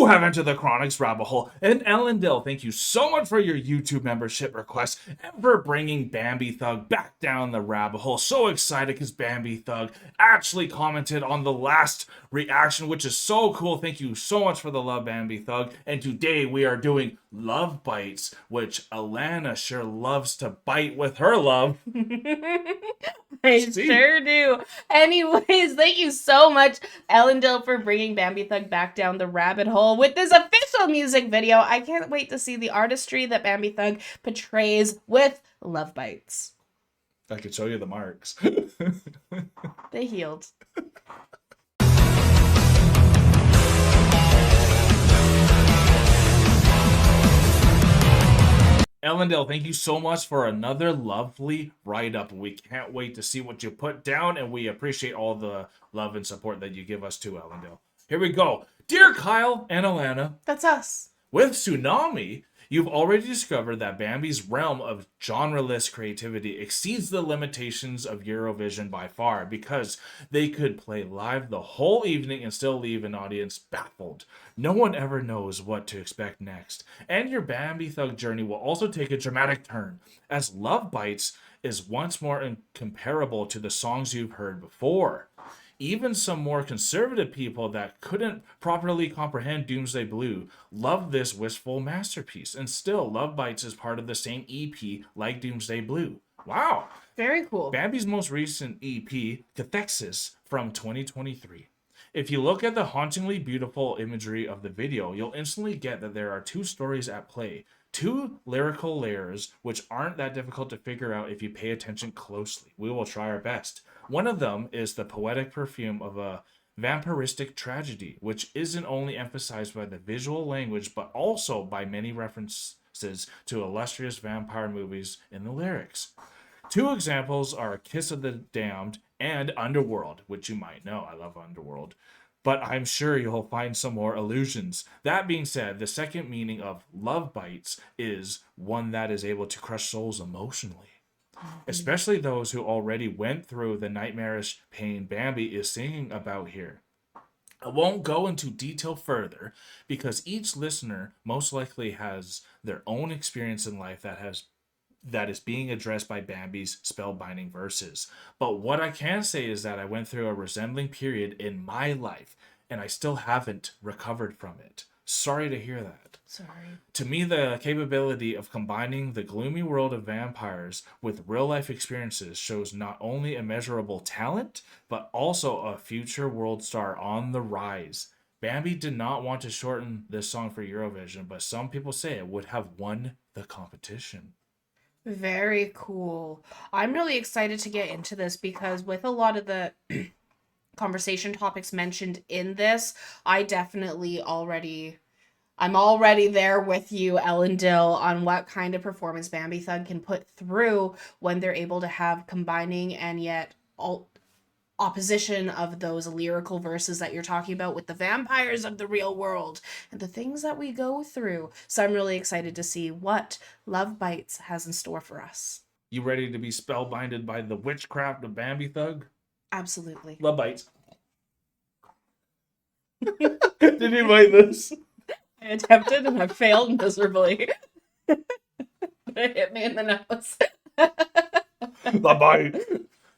have entered the Chronic's rabbit hole. And Ellen Dill, thank you so much for your YouTube membership request and for bringing Bambie Thug back down the rabbit hole. So excited because Bambie Thug actually commented on the last reaction, which is so cool. Thank you so much for the love, Bambie Thug. And today we are doing love bites, which Alanna sure loves to bite with her love. I sure do. Anyways, thank you so much, Ellen Dill, for bringing Bambie Thug back down the rabbit hole with this official music video. I can't wait to see the artistry that Bambie Thug portrays with love bites. I could show you the marks. They healed. Ellendale, thank you so much for another lovely write-up. We can't wait to see what you put down, and we appreciate all the love and support that you give us too, Ellendale. Here we go. Dear Kyle and Alanna. That's us. With Tsunami, you've already discovered that Bambie's realm of genre-less creativity exceeds the limitations of Eurovision by far, because they could play live the whole evening and still leave an audience baffled. No one ever knows what to expect next. And your Bambie Thug journey will also take a dramatic turn, as Love Bites is once more incomparable to the songs you've heard before. Even some more conservative people that couldn't properly comprehend Doomsday Blue love this wistful masterpiece, and still Love Bites is part of the same EP like Doomsday Blue. Wow! Very cool. Bambie's most recent EP, Cathexis, from 2023. If you look at the hauntingly beautiful imagery of the video, you'll instantly get that there are two stories at play. Two lyrical layers which aren't that difficult to figure out if you pay attention closely. We will try our best. One of them is the poetic perfume of a vampiristic tragedy, which isn't only emphasized by the visual language, but also by many references to illustrious vampire movies in the lyrics. Two examples are Kiss of the Damned and Underworld, which you might know. I love Underworld. But I'm sure you'll find some more allusions. That being said, the second meaning of Love Bites is one that is able to crush souls emotionally. Especially those who already went through the nightmarish pain Bambie is singing about here. I won't go into detail further because each listener most likely has their own experience in life that is being addressed by Bambie's spellbinding verses. But what I can say is that I went through a resembling period in my life, and I still haven't recovered from it. Sorry to hear that. Sorry. To me, the capability of combining the gloomy world of vampires with real-life experiences shows not only immeasurable talent, but also a future world star on the rise. Bambie did not want to shorten this song for Eurovision, but some people say it would have won the competition. Very cool. I'm really excited to get into this because with a lot of the conversation topics mentioned in this, I'm already there with you, Ellen Dill, on what kind of performance Bambie Thug can put through when they're able to have combining and yet opposition of those lyrical verses that you're talking about with the vampires of the real world and the things that we go through. So I'm really excited to see what Love Bites has in store for us. You ready to be spellbinded by the witchcraft of Bambie Thug? Absolutely. Love Bites. Did you bite this? I attempted and I failed miserably. It hit me in the nose. Love Bite.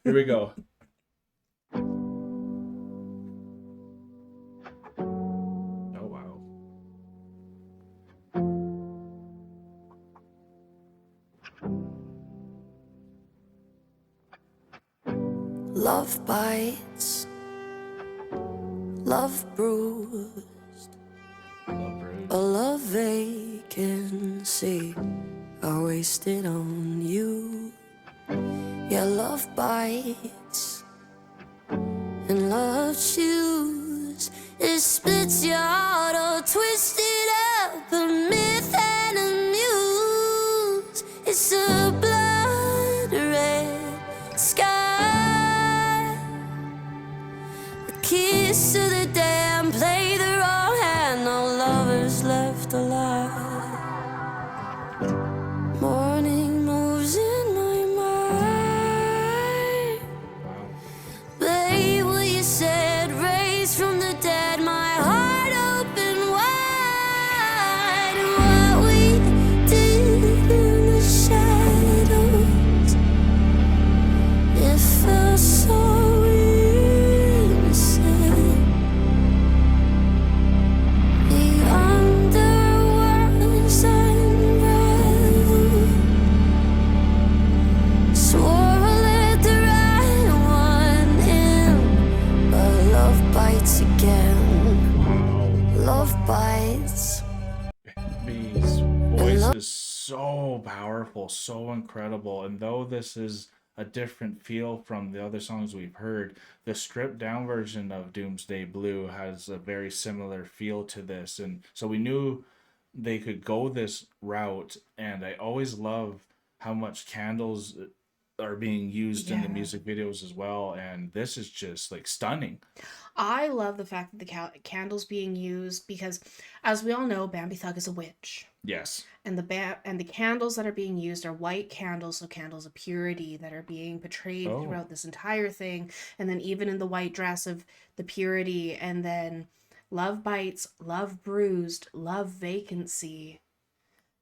Here we go. Love bites, love bruised, a love vacancy I wasted on you. Yeah, love bites and love chews. It splits your heart all twisted up, a myth and a muse. It's a blood red sky. Kiss to the damn, play the wrong hand, no lovers left alive. Mourning moves in my mind. Babe, what you said, raised from the dead, my heart open wide. love bites. Bambie's voice is so powerful, so incredible, and though this is a different feel from the other songs we've heard, the stripped down version of Doomsday Blue has a very similar feel to this, and so we knew they could go this route. And I always love how much candles are being used in the Yeah. music videos as well, and this is just like stunning. I love the fact that the candles being used because, as we all know, Bambie Thug is a witch, Yes. and the candles that are being used are white candles, so candles of purity that are being portrayed Oh. throughout this entire thing, and then even in the white dress of the purity, and then love bites, love bruised, love vacancy,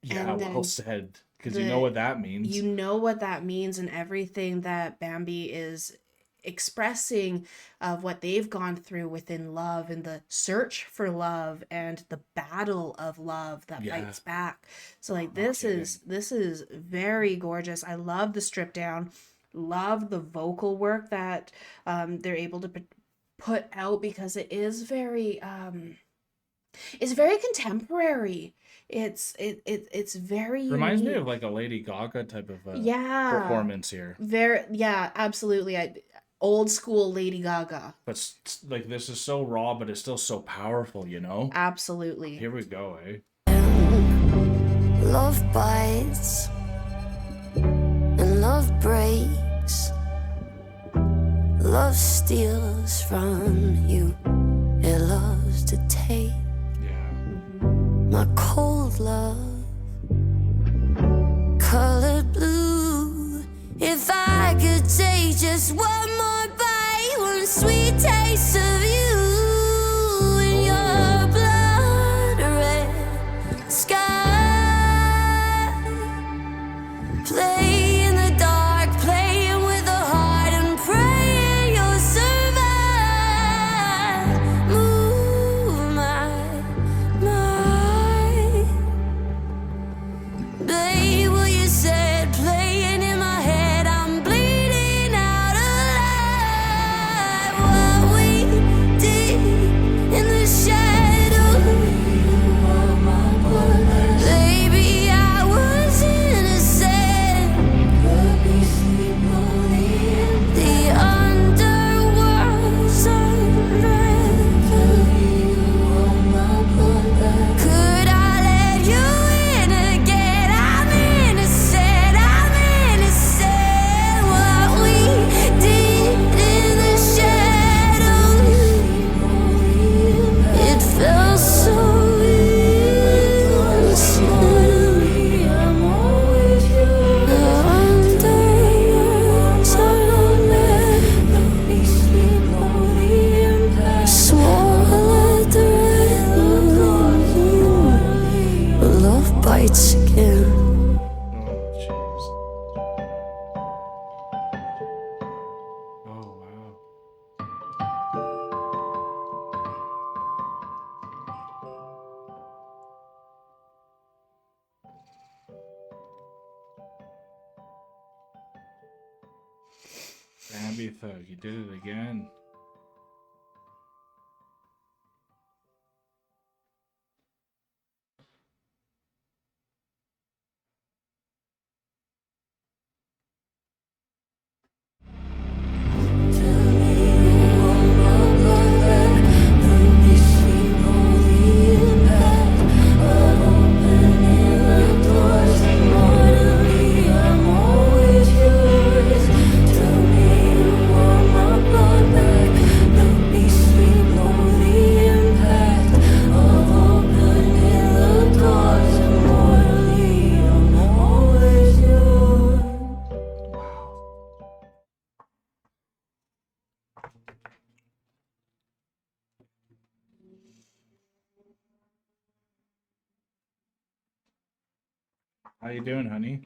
Yeah, and well then said, because you know what that means. you know what that means, and everything that Bambi is expressing of what they've gone through within love and the search for love and the battle of love that Yeah. fights back. So like No this is very gorgeous. I love the strip down, love the vocal work that they're able to put out because it's very contemporary. It's very Reminds me unique. of like a Lady Gaga type of Yeah. performance here. Very, yeah, absolutely. Old school Lady Gaga. But like this is so raw, but it's still so powerful, you know? Absolutely. Here we go, eh? Love bites and love breaks. Love steals from you. It loves to take Yeah. my cold love. Colored blue. If I could take just one more bite, one sweet taste of you in your blood red sky. Play in the dark, playing with the heart and praying you'll survive. Move my mind. Babe, what you said, playing in my head, I'm bleeding out alive. What we did in the shadow, baby, I was innocent. The underworld's unraveling. Could I let you in again? I'm innocent, I'm innocent. What we did in the shadows, it felt so real. Suddenly I'm always yours. Under your tunnel, let me sleep only in bed. Swore I'd let the red moon, love bites again. Oh, jeez. Oh, wow. Bambie Thug, you did it again. How you doing, honey?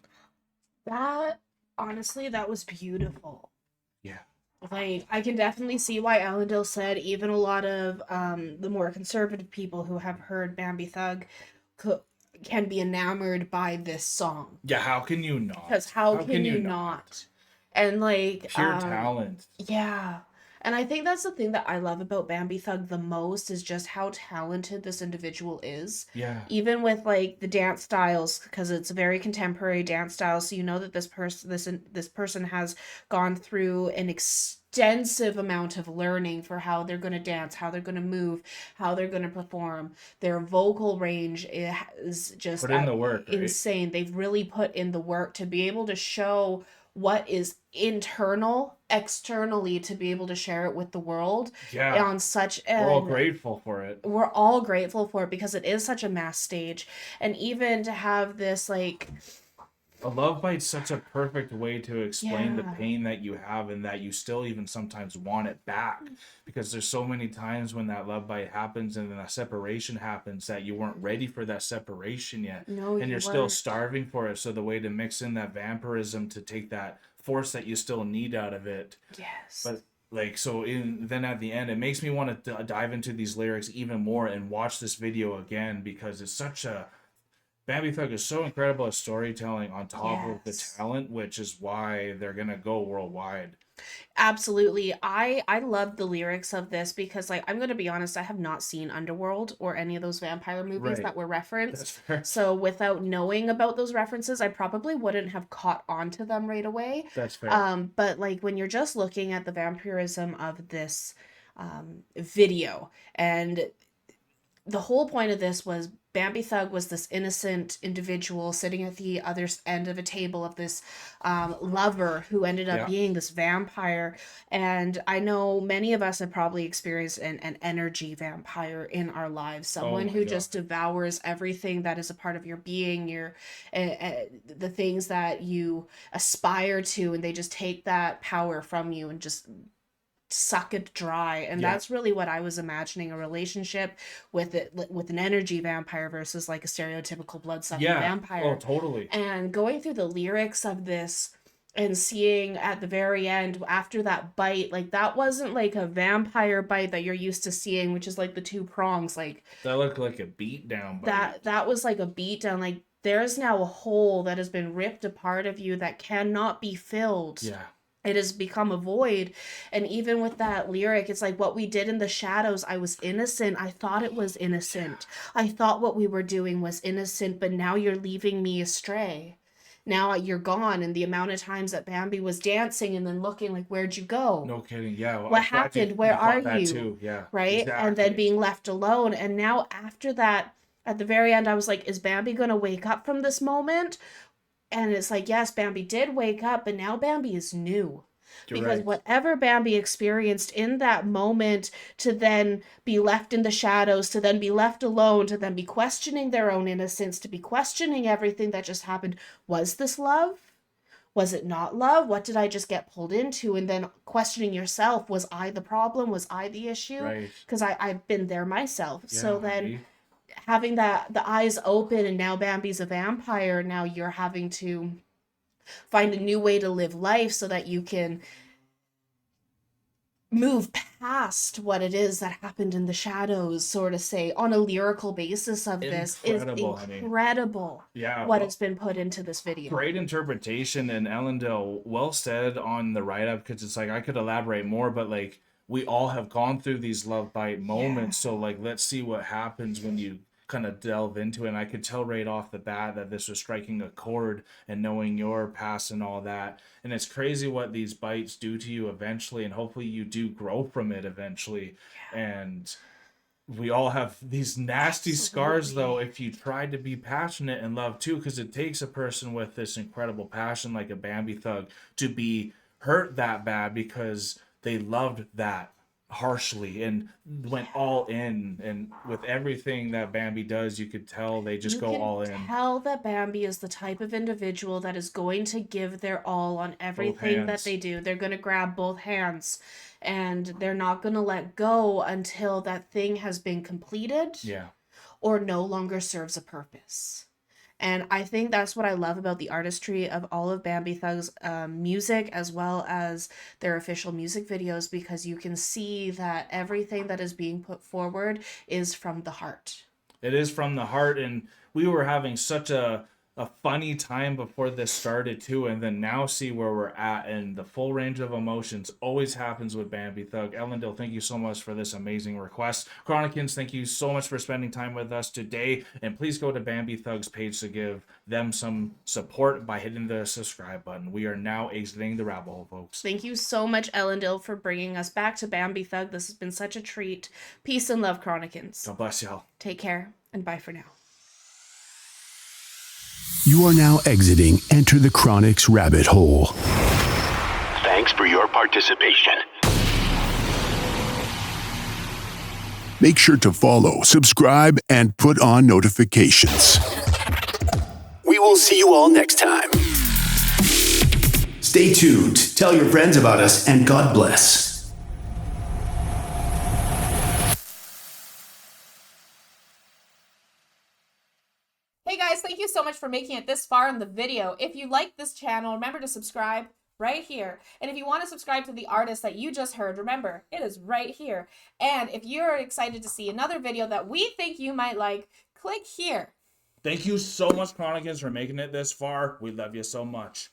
That honestly, that was beautiful. Yeah. Like I can definitely see why Allendale said even a lot of the more conservative people who have heard Bambie Thug can be enamored by this song. Yeah, how can you not? Because how can you not? And like Pure talent. Yeah. And I think that's the thing that I love about Bambie Thug the most is just how talented this individual is. Yeah. Even with like the dance styles, because it's a very contemporary dance style, so you know that this person has gone through an extensive amount of learning for how they're going to dance, how they're going to move, how they're going to perform. Their vocal range is just Put in the work, right? insane. They've really put in the work to be able to show what is internal externally to be able to share it with the world Yeah. on such We're all an grateful for it. we're all grateful for it because it is such a mass stage. And even to have this like A love bite's such a perfect way to explain the Yeah. pain that you have and that you still even sometimes want it back. Because there's so many times when that love bite happens and then a separation happens that you weren't ready for that separation yet. no, And you you're still weren't. starving for it. So the way to mix in that vampirism to take that force that you still need out of it. Yes. But like then at the end it makes me want to dive into these lyrics even more and watch this video again because it's such a Bambie Thug is so incredible at storytelling on top of the Yes. talent, which is why they're gonna go worldwide. Absolutely. I love the lyrics of this because like I'm going to be honest, I have not seen Underworld or any of those vampire movies Right. that were referenced. That's fair. So without knowing about those references, I probably wouldn't have caught on to them right away. That's fair. But like when you're just looking at the vampirism of this video, and the whole point of this was Bambie Thug was this innocent individual sitting at the other end of a table of this lover who ended up Yeah. being this vampire. And I know many of us have probably experienced an energy vampire in our lives. Someone my who God. just devours everything that is a part of your being, the things that you aspire to, and they just take that power from you and just suck it dry. And Yeah. that's really what I was imagining, a relationship with an energy vampire versus like a stereotypical blood-sucking Yeah. vampire. Oh, totally. And going through the lyrics of this and seeing at the very end after that bite, like that wasn't like a vampire bite that you're used to seeing, which is like the two prongs, like That looked like a beat down bite. that was like a beatdown. Like there's now a hole that has been ripped apart of you that cannot be filled. Yeah. It has become a void. And even with that lyric, it's like what we did in the shadows. I was innocent. I thought it was innocent. I thought what we were doing was innocent, but now you're leaving me astray. Now you're gone. And the amount of times that Bambi was dancing and then looking like, where'd you go? No kidding. Yeah. Well, What I'm glad happened? Where caught are that you? Too. Yeah. Right? And then Exactly. being left alone. And now after that, at the very end, I was like, is Bambi going to wake up from this moment? And it's like, yes, Bambi did wake up, but now Bambi is new. You're Because right. whatever Bambi experienced in that moment, to then be left in the shadows, to then be left alone, to then be questioning their own innocence, to be questioning everything that just happened. Was this love? Was it not love? What did I just get pulled into? And then questioning yourself, was I the problem? Was I the issue? Right. Because I've been there myself. So Yeah, then see? having the eyes open, and now Bambi's a vampire, now you're having to find a new way to live life so that you can move past what it is that happened in the shadows, sort of say, on a lyrical basis of this is Incredible, honey. incredible Yeah. what well, has been put into this video. Great interpretation, and Ellendale well said on the write-up, because it's like I could elaborate more, but like we all have gone through these love bite moments, so like let's see what happens when you kind of delve into it. And I could tell right off the bat that this was striking a chord, and knowing your past and all that, and it's crazy what these bites do to you eventually, and hopefully you do grow from it eventually. And we all have these nasty scars, though, if you try to be passionate in love too, because it takes a person with this incredible passion like a Bambie Thug to be hurt that bad because they loved that harshly and went all in. And with everything that Bambi does, you could tell they just You go can all in. tell that Bambi is the type of individual that is going to give their all on everything that hands. they do. They're going to grab both hands, and they're not going to let go until that thing has been completed Yeah. or no longer serves a purpose. And I think that's what I love about the artistry of all of Bambie Thug's music, as well as their official music videos, because you can see that everything that is being put forward is from the heart. It is from the heart, and we were having such a a funny time before this started too, and then now see where we're at, and the full range of emotions always happens with Bambie Thug. Ellendale, thank you so much for this amazing request. Chronicans, thank you so much for spending time with us today, and please go to Bambie Thug's page to give them some support by hitting the subscribe button. We are now exiting the rabbit hole, folks. Thank you so much, Ellendale, for bringing us back to Bambie Thug. This has been such a treat. Peace and love, Chronicans. God bless y'all. Take care, and bye for now. You are now exiting Enter the Chronic's rabbit hole. Thanks for your participation. Make sure to follow, subscribe, and put on notifications. We will see you all next time. Stay tuned, tell your friends about us, and God bless. Hey guys, thank you so much for making it this far in the video. If you like this channel, remember to subscribe right here. And if you want to subscribe to the artist that you just heard, remember, it is right here. And if you're excited to see another video that we think you might like, click here. Thank you so much, Chronicans, for making it this far. We love you so much.